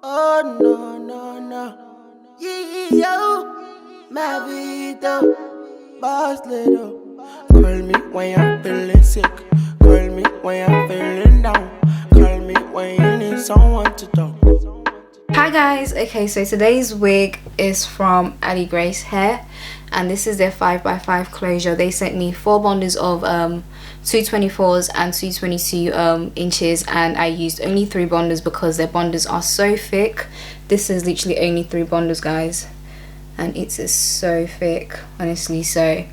Oh no, no, no. Yo, my vida, boss little. Call me when you're feeling sick. Call me when you're feeling down. Call me when you need someone to talk to. Hi guys, okay, so today's wig is from aligracehair and this is their 5x5 closure. They sent me 4 bundles of 224s and 222 inches, and I used only 3 bundles because their bundles are so thick. This is literally only 3 bundles, guys, and it is so thick, honestly. So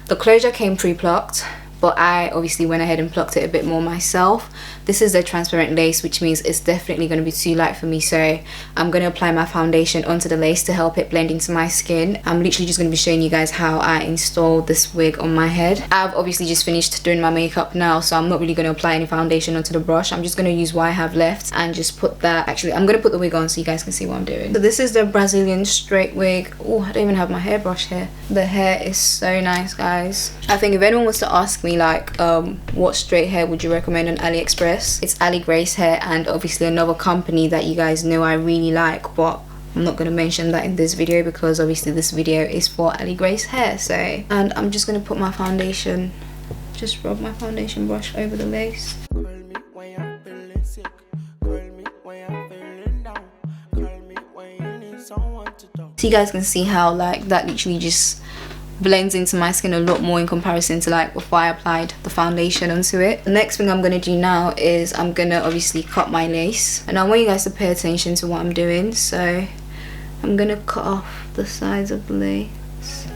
the closure came pre-plucked, but I obviously went ahead and plucked it a bit more myself. This is a transparent lace, which means it's definitely going to be too light for me, so I'm going to apply my foundation onto the lace to help it blend into my skin. I'm literally just going to be showing you guys how I install this wig on my head. I've obviously just finished doing my makeup now, so I'm not really going to apply any foundation onto the brush. I'm just going to use what I have left and just put that. Actually, I'm going to put the wig on so you guys can see what I'm doing. So this is the Brazilian straight wig. Oh, I don't even have my hairbrush here. The hair is so nice, guys. I think if anyone was to ask me like what straight hair would you recommend on AliExpress, it's aligracehair, and obviously another company that you guys know I really like, but I'm not going to mention that in this video because obviously this video is for aligracehair. So, and I'm just going to put my foundation, just rub my foundation brush over the lace. Call me when you're feeling sick. Call me when you're feeling down. Call me when you need someone to talk. So you guys can see how like that literally just blends into my skin a lot more in comparison to like before I applied the foundation onto it. The next thing I'm going to do now is I'm going to obviously cut my lace, and I want you guys to pay attention to what I'm doing. So I'm going to cut off the sides of the lace.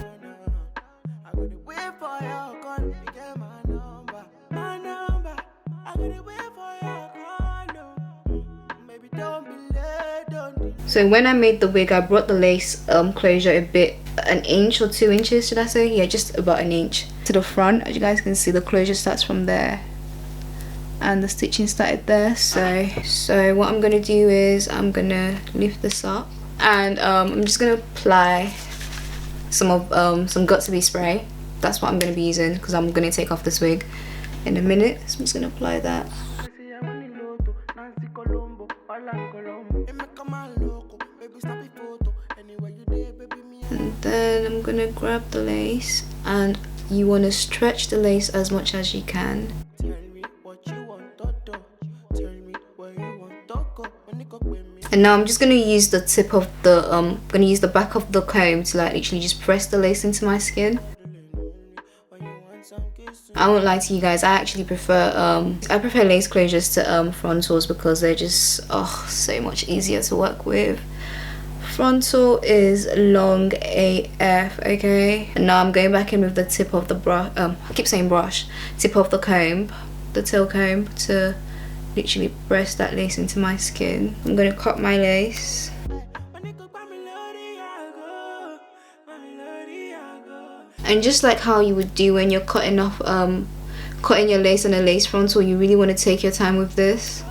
So when I made the wig, I brought the lace closure a bit, an inch or 2 inches, should I say? Yeah, just about an inch to the front. As you guys can see, the closure starts from there and the stitching started there. So what I'm gonna do is I'm gonna lift this up, and I'm just gonna apply some Got2b spray. That's what I'm gonna be using because I'm gonna take off this wig in a minute. So I'm just gonna apply that. And then I'm gonna grab the lace, and you want to stretch the lace as much as you can. And now I'm just gonna use the tip of the gonna use the back of the comb to like literally just press the lace into my skin. I won't lie to you guys, I actually prefer lace closures to frontals because they're just so much easier to work with. Frontal is long AF, okay? And now I'm going back in with the tip of the brush, I keep saying brush, tip of the comb, the tail comb, to literally press that lace into my skin. I'm gonna cut my lace. And just like how you would do when you're cutting off, cutting your lace on a lace frontal, you really want to take your time with this.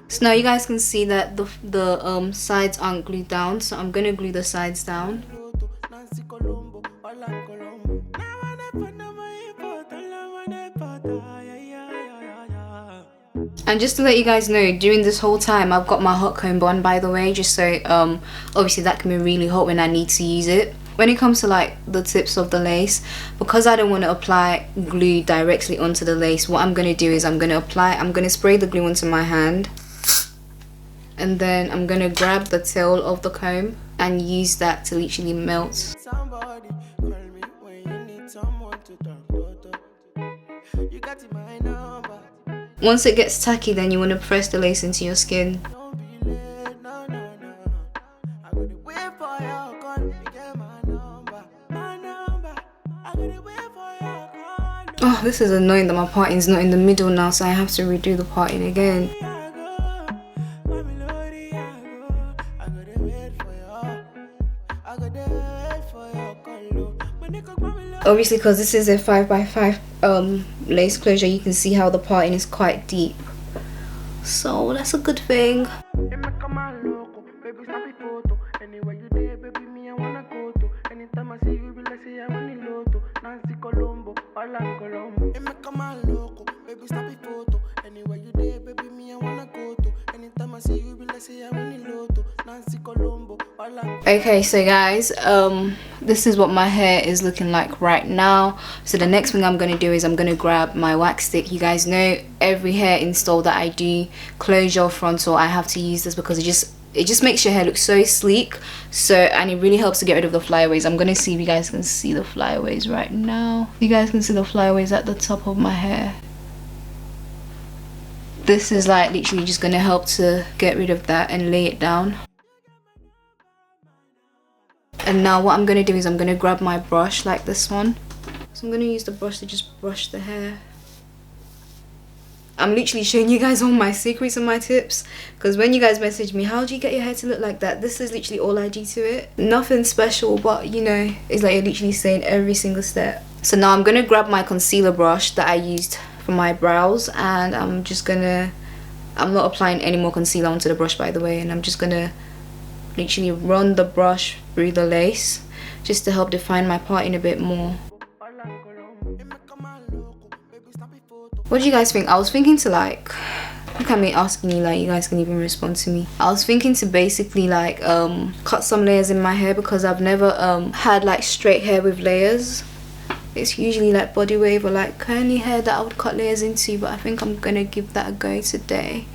So now you guys can see that the sides aren't glued down, so I'm gonna glue the sides down. And just to let you guys know, during this whole time I've got my hot comb on, by the way, just so obviously that can be really hot when I need to use it. When it comes to like the tips of the lace, because I don't want to apply glue directly onto the lace, what I'm going to do is I'm going to spray the glue onto my hand, and then I'm going to grab the tail of the comb and use that to literally melt. Once it gets tacky, then you want to press the lace into your skin. Oh, this is annoying that my parting's not in the middle now, so I have to redo the parting again. Obviously, because this is a 5x5 lace closure, you can see how the parting is quite deep. so that's a good thing. Anywhere you there, baby, me I wanna go to. Anytime I see you, be like say I want the lotto. Nancy Colombo, Alan Colombo. Hey, me come on loco, baby, snap a photo. Anywhere you there, baby, me I wanna go to. Anytime I see you, be like say I want the lotto. Nancy Colombo, Alan. Okay, so guys, this is what my hair is looking like right now. So the next thing I'm gonna do is I'm gonna grab my wax stick. You guys know every hair install that I do, closure, frontal, I have to use this because it just makes your hair look so sleek. So, and it really helps to get rid of the flyaways. I'm gonna see if you guys can see the flyaways right now. You guys can see the flyaways at the top of my hair. This is like literally just gonna help to get rid of that and lay it down. And now what I'm gonna do is I'm gonna grab my brush like this one. So I'm gonna use the brush to just brush the hair. I'm literally showing you guys all my secrets and my tips, because when you guys message me, how do you get your hair to look like that, this is literally all I do to it. Nothing special, but you know, it's like you're literally saying every single step. So now I'm gonna grab my concealer brush that I used for my brows, and I'm not applying any more concealer onto the brush, by the way, and I'm just gonna literally run the brush through the lace just to help define my parting a bit more. What do you guys think? I was thinking to like, look at me asking you, like you guys can even respond to me. I was thinking to basically like cut some layers in my hair, because I've never had like straight hair with layers. It's usually like body wave or like curly hair that I would cut layers into, but I think I'm gonna give that a go today.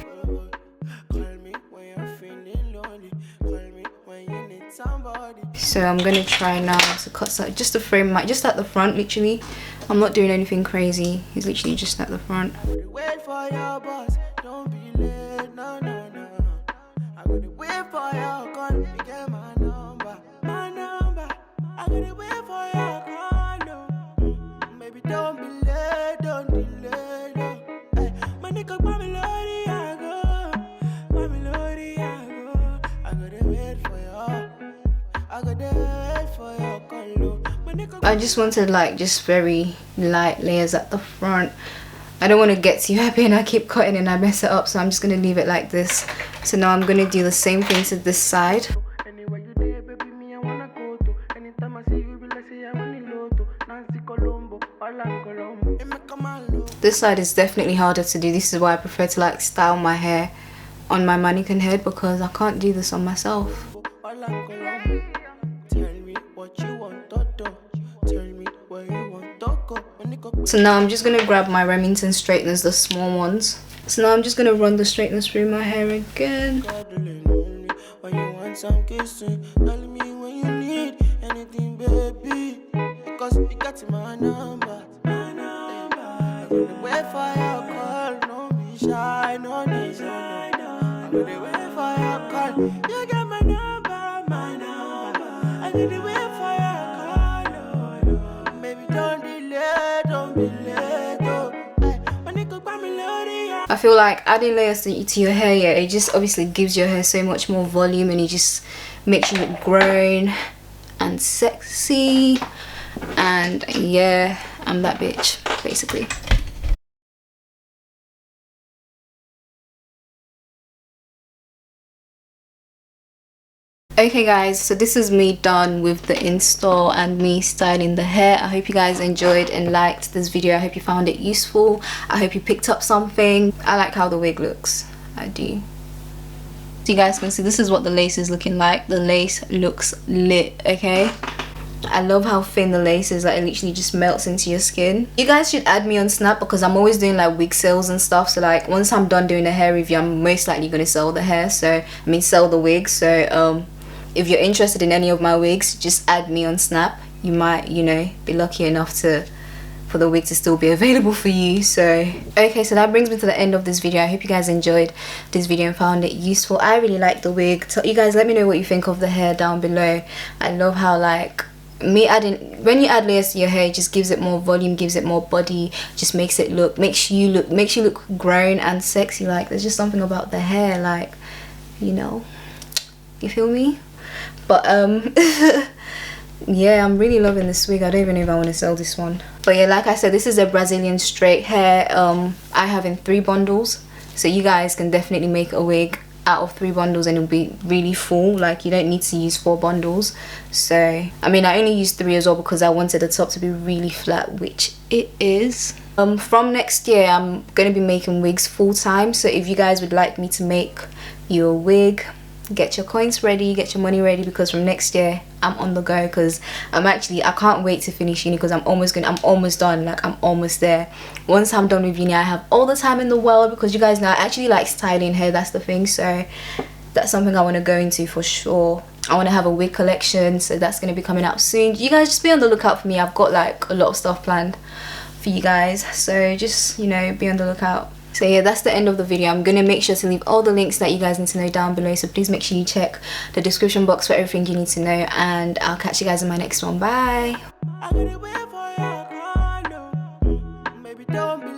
So I'm gonna try now to cut just to frame my, just at the front literally. I'm not doing anything crazy, it's literally just at the front. Wait for your boss, don't be late, no, no, no. I'm gonna wait for your call, you get my number. I'm gonna wait for your call, no. Maybe don't be late, don't delay, no. Hey, my nigga, my melody, I go. My melody, I go. I gotta wait for your, I gotta wait for your call, no. I just wanted like just very light layers at the front. I don't want to get too happy and I keep cutting and I mess it up, so I'm just going to leave it like this. So now I'm going to do the same thing to this side. This side is definitely harder to do. This is why I prefer to like style my hair on my mannequin head, because I can't do this on myself. So now I'm just going to grab my Remington straighteners, the small ones. So now I'm just going to run the straighteners through my hair again. I feel like adding layers to your hair, yeah, it just obviously gives your hair so much more volume and it just makes you look grown and sexy, and yeah, I'm that bitch basically. Okay guys, so this is me done with the install and me styling the hair. I hope you guys enjoyed and liked this video. I hope you found it useful. I hope you picked up something. I like how the wig looks, I do. So you guys can see this is what the lace is looking like. The lace looks lit, okay? I love how thin the lace is, like it literally just melts into your skin. You guys should add me on Snap, because I'm always doing like wig sales and stuff. So like once I'm done doing the hair review, I'm most likely going to sell the hair, sell the wig. So if you're interested in any of my wigs, just add me on Snap. You might, you know, be lucky enough for the wig to still be available for you. So okay, so that brings me to the end of this video. I hope you guys enjoyed this video and found it useful. I really like the wig. You guys let me know what you think of the hair down below. I love how like when you add layers to your hair, it just gives it more volume, gives it more body, just makes you look grown and sexy. Like there's just something about the hair, like, you know, you feel me? But yeah, I'm really loving this wig. I don't even know if I want to sell this one. But yeah, like I said, this is a Brazilian straight hair. I have in 3 bundles. So you guys can definitely make a wig out of 3 bundles and it'll be really full. Like, you don't need to use 4 bundles. So I mean, I only used 3 as well because I wanted the top to be really flat, which it is. From next year I'm gonna be making wigs full time. So if you guys would like me to make you a wig, get your coins ready, get your money ready, because from next year I'm on the go. Because I can't wait to finish uni, because I'm almost done. Like, I'm almost there. Once I'm done with uni, I have all the time in the world, because you guys know I actually like styling hair. That's the thing. So that's something I want to go into for sure. I want to have a wig collection, so that's going to be coming out soon. You guys just be on the lookout for me. I've got like a lot of stuff planned for you guys, so just, you know, be on the lookout. So yeah, that's the end of the video. I'm gonna make sure to leave all the links that you guys need to know down below, so please make sure you check the description box for everything you need to know, and I'll catch you guys in my next one. Bye. I got it wait for you, maybe don't be